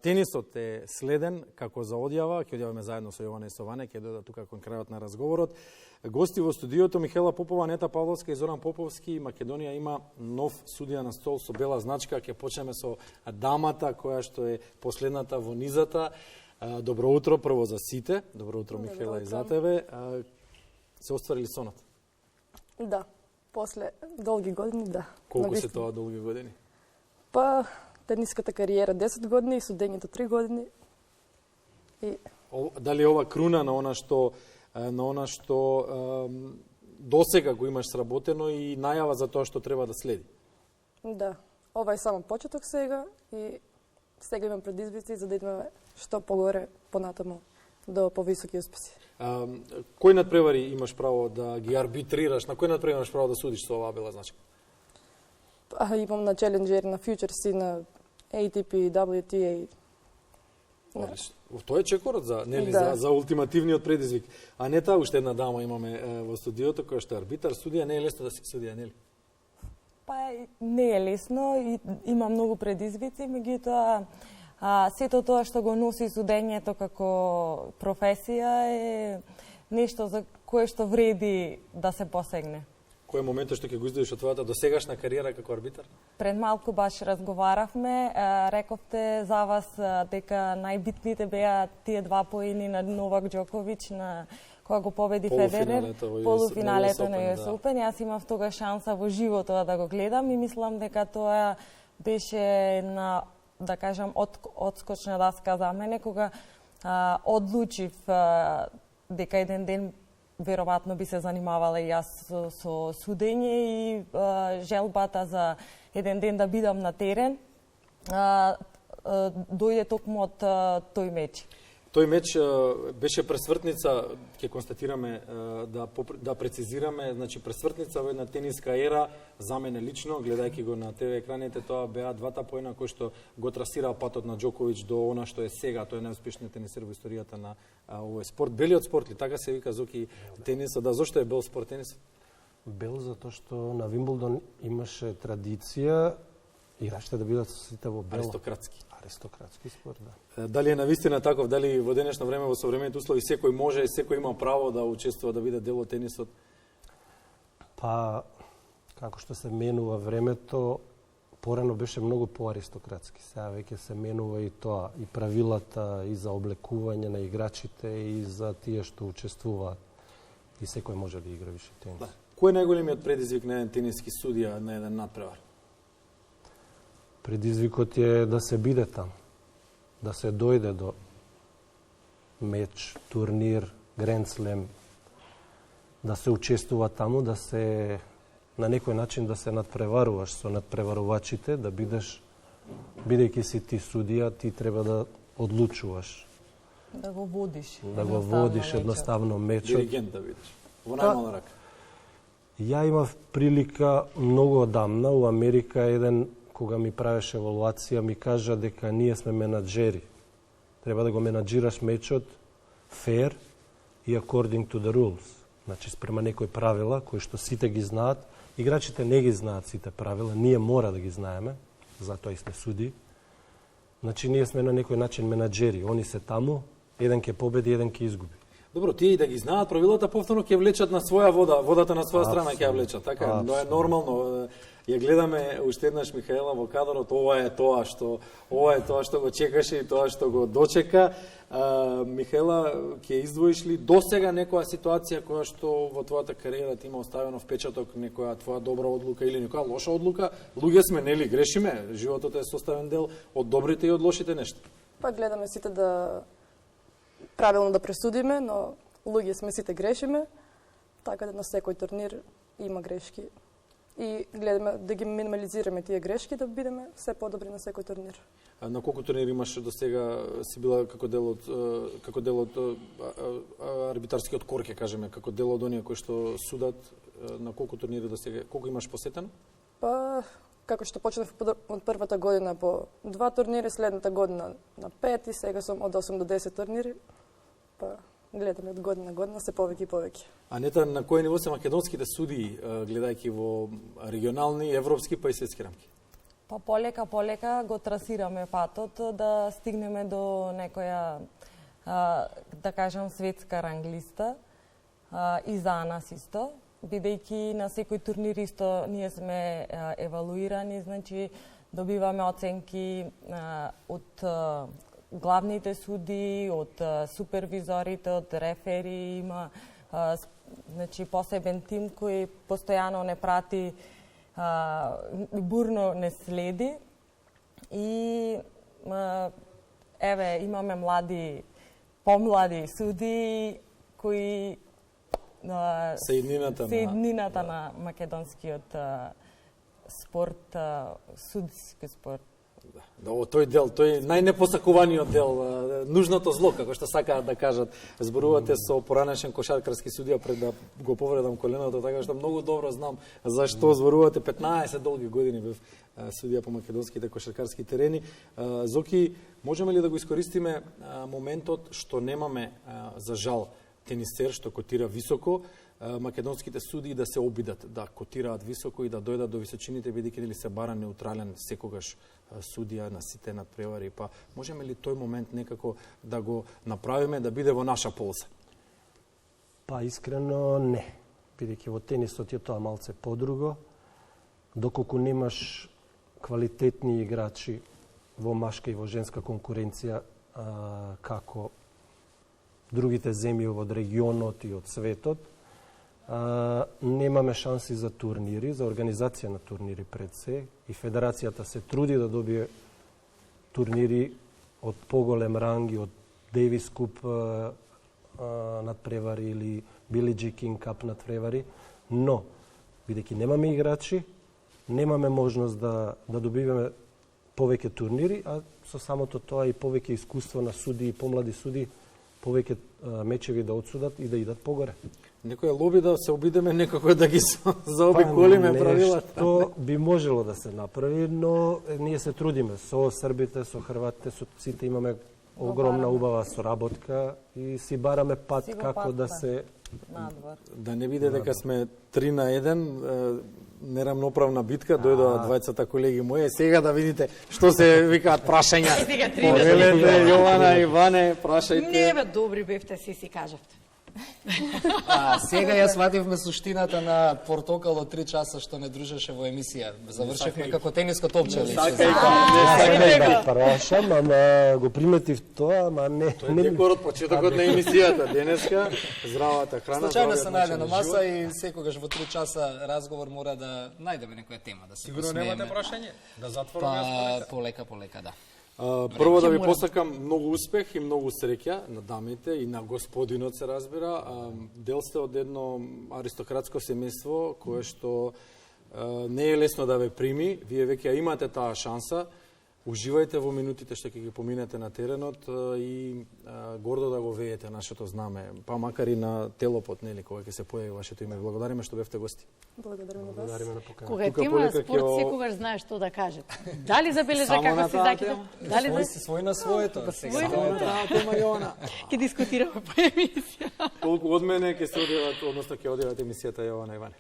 Тенисот е следен како за одјава, ќе одјаваме заедно со Јована и Соване, ќе дојдат тука кон крајот на разговорот. Гости во студиото Михаела Попова, Нета Павловска и Зоран Поповски. Македонија има нов судија на стол со бела значка. Ќе почнеме со дамата која што е последната во низата. Добро утро прво за сите. Добро утро Михаела и за тебе. Се остварили сонот? Да, после долги години, да. Колку се тоа долги години? Па, тениската кариера 10 години, судењето 3 години. И... Дали ова круна на она што досега го имаш сработено и најава за тоа што треба да следи? Да, ова е само почеток сега и сега имам предизвици за да идеме што погоре понатаму до повисоки успеси. Кој надпревари имаш право да ги арбитрираш? На кој надпревари имаш право да судиш со оваа бела значка? Имам на Challenger, на Futures и на ATP, WTA. Тоа е чекорот за, нели, да. за ултимативниот предизвик. А не таа, уште една дама имаме во студиото која што е арбитар. Судија не е лесно да си судија, нели? Па не е лесно и има многу предизвици, меѓутоа сето тоа што го носи судењето како професија е нешто за кое што вреди да се посегне. Кој е моментот што ќе го издвоиш од твојата досегашна кариера како арбитар? Пред малку баш разговаравме, рековте за вас дека најбитните беа тие два поени на Новак Џоковиќ на кога го победи Федерер, полуфиналето на US Open. Јас имав тога шанса во животот да го гледам и мислам дека тоа беше на, да кажам, одскочна даска за мене, кога одлучив дека еден ден веројатно би се занимавала и јас со судење и желбата за еден ден да бидам на терен дојде токму од тој меч. Тој меч беше пресвртница, ќе констатираме, да прецизираме, значи пресвртница во една тениска ера, за мене лично, гледајќи го на ТВ екраните, тоа беа двата поена кои што го трасираа патот на Џоковиќ до она што е сега, тој е најуспешниот тенисер во историјата на овој спорт. Белиот спорт ли, така се вика Зоки тенисот, да, зошто е бел спорт тенисот? Бел затоа што на Вимблдон имаше традиција играчите да бидат сите во бело. Аристократски спорт, да. Дали е навистина таков, дали во денешно време во современите услови секој може и секој има право да учествува, да биде дел од тенисот? Па, како што се менува времето, порано беше многу поаристократски. Сега веќе се менува и тоа, и правилата, и за облекување на играчите, и за тие што учествуваат. И секој може да игра више тенис. Да. Кој е најголемиот предизвик на еден тениски судија на еден надпревар? Предизвикот е да се биде там, да се дојде до меч, турнир, Гранд Слем, да се учествува таму, да се на некој начин да се надпреваруваш со надпреварувачите, да бидеш, бидејќи си ти судија, ти треба да одлучуваш. Да го водиш. Да го водиш едноставно мечот. Диригент да бидеш. Во најмала рака. Ја имав прилика многу одамна у Америка, еден кога ми правеше евалуација, ми кажа дека ние сме менаџери. Треба да го менаџираш мечот fair и according to the rules. Значи, спрема некои правила, кои што сите ги знаат. Играчите не ги знаат сите правила, ние мора да ги знаеме, затоа и сме суди. Значи, ние сме на некој начин менаџери. Они се таму, еден ќе победи, еден ќе изгуби. Добро, тие и да ги знаат правилата, повторно ќе влечат на своја вода, водата на своја страна ќе ја влечат, така? Но е нормално. Ја гледаме уште еднаш Михаела во кадрот, ова е тоа што го чекаше и тоа што го дочека. Михаела, ќе издвоиш ли досега некоја ситуација која што во твојата кариера ти има оставено впечаток, некоја твоја добра одлука или некоја лоша одлука? Луѓе сме, нели, грешиме, животот е составен дел од добрите и од лошите нешта. Па гледаме сите да правилно да пресудиме, но луѓе сме сите грешиме, така да на секој турнир има грешки. И гледаме да ги минимализираме тие грешки, да бидеме се подобри на секој турнир. На колку турнири имаш до сега си била како дел од арбитарскиот кор, ќе кажеме, како дел од оние кои што судат, на колку турнири до сега, колку имаш посетено? Па, како што почнав од првата година по 2 турнири, следната година на 5 и сега сум од 8 до 10 турнири. Па, гледаме од година на година се повеќе и повеќе. А Нета, на кој ниво се македонските судии, гледајќи во регионални, европски па и светски рамки? Па полека го трасираме патот да стигнеме до некоја, да кажам, светска ранглиста и за нас исто, бидејќи на секој турнир исто ние сме евалуирани, значи добиваме оценки од главните суди, од супервизорите, од рефери, има значи посебен тим кој постојано не прати, бурно не следи и еве имаме помлади суди кои се иднината на македонскиот спорт, судски спорт. Да, тој дел, тој најнепосакуваниот дел, нужното зло, како што сакаат да кажат. Зборувате со поранешен кошаркарски судија пред да го повредам коленото, така што многу добро знам зашто зборувате. 15 долги години бев судија по македонските кошаркарски терени. Зоки, можеме ли да го искористиме моментот што немаме, за жал, тенисер што котира високо, македонските судии да се обидат да котираат високо и да дојдат до височините, бидејќи нели се бара неутрален секогаш судија на сите надпревари, па можеме ли тој момент некако да го направиме да биде во наша полза? Па искрено не, бидејќи во тенисот е тоа малце подруго, доколку немаш квалитетни играчи во машка и во женска конкуренција како другите земји од регионот и од светот, немаме шанси за турнири, за организација на турнири пред се, и федерацијата се труди да добие турнири од поголем ранг и од Дейвис Куп надпревари или Били Джи Кинг Кап надпревари, но бидејќи немаме играчи, немаме можност да добиваме повеќе турнири, а со самото тоа и повеќе искуство на суди и помлади суди, повеќе мечеви да отсудат и да идат погоре. Некој лоби да се обидеме некако да ги заобиколиме правилата. Нешто би можело да се направи, но ние се трудиме со србите, со хрватите, со сите имаме огромна убава соработка и си бараме пат како да се надвор. Да не биде дека сме 3-1, нерамноправна битка, дојдоа двајцата колеги мои, сега да видите што се викаат прашања. Повелете, Јована, Иване, прашајте. Не бе, добри бевте, си кажавте. Сега ја свативме суштината на портокал од 3 часа што не дружеше во емисија. Завршивме како тениска топче. Сакај да прашам, ама го приметив тоа, ама не. Тој е декорот, почетокот на емисијата. Денеска здравата храна. Случајно се најде на маса и секогаш во 3 часа разговор мора да најдеме некоја тема да се посмееме. Сигурно немате прашање? Да затвориме јас полека, да. Прво да ви посакам многу успех и многу среќа на дамите и на господинот, се разбира. Дел сте од едно аристократско семејство кое што не е лесно да ве прими. Вие веќе имате таа шанса. Уживајте во минутите што ќе ги поминете на теренот и гордо да го веете нашето знаме, па макар и на телопот, нели, кога ќе се појави вашето име. Благодариме што бевте гости. Благодариме на вас. Благодариме на поканата. Кога тема спорт секогаш знаеш што да кажете. Дали забележа како се заките? Дали свој на своето. Само на таа тема, Јована. ќе дискутираме по емисија. Толку од мене ќе се одеват, односно ќе одеват емисијата Јована Иване.